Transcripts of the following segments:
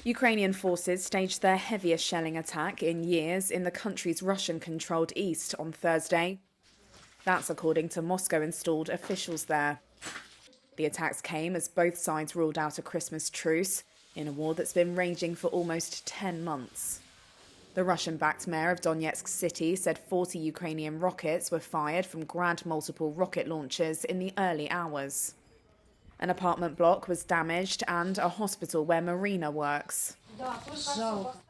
Ukrainian forces staged their heaviest shelling attack in years in the country's Russian-controlled east on Thursday. That's according to Moscow-installed officials there. The attacks came as both sides ruled out a Christmas truce in a war that's been raging for almost 10 months. The Russian-backed mayor of Donetsk city said 40 Ukrainian rockets were fired from Grad multiple rocket launchers in the early hours. An apartment block was damaged and a hospital where Marina works.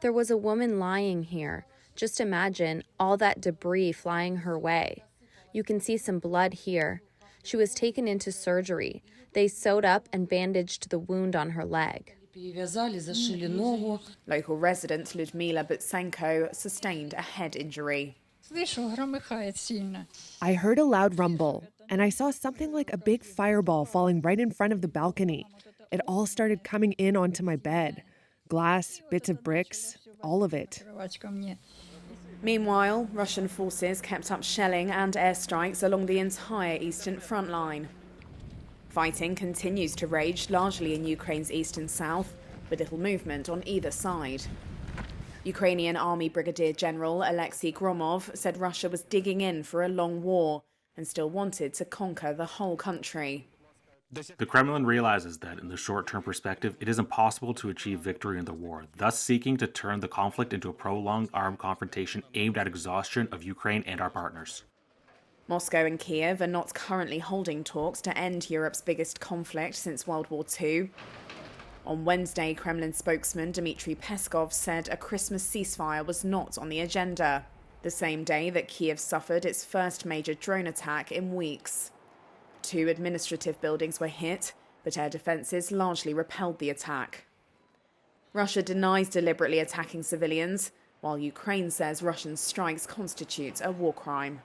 There was a woman lying here. Just imagine all that debris flying her way. You can see some blood here. She was taken into surgery. They sewed up and bandaged the wound on her leg. Local resident Ludmila Butsenko sustained a head injury. I heard a loud rumble, and I saw something like a big fireball falling right in front of the balcony. It all started coming in onto my bed. Glass, bits of bricks, all of it. Meanwhile, Russian forces kept up shelling and airstrikes along the entire eastern front line. Fighting continues to rage largely in Ukraine's east and south, with little movement on either side. Ukrainian Army Brigadier General Alexei Gromov said Russia was digging in for a long war and still wanted to conquer the whole country. The Kremlin realizes that in the short-term perspective, it is impossible to achieve victory in the war, thus seeking to turn the conflict into a prolonged armed confrontation aimed at exhaustion of Ukraine and our partners. Moscow and Kiev are not currently holding talks to end Europe's biggest conflict since World War II. On Wednesday, Kremlin spokesman Dmitry Peskov said a Christmas ceasefire was not on the agenda, the same day that Kiev suffered its first major drone attack in weeks. 2 administrative buildings were hit, but air defences largely repelled the attack. Russia denies deliberately attacking civilians, while Ukraine says Russian strikes constitute a war crime.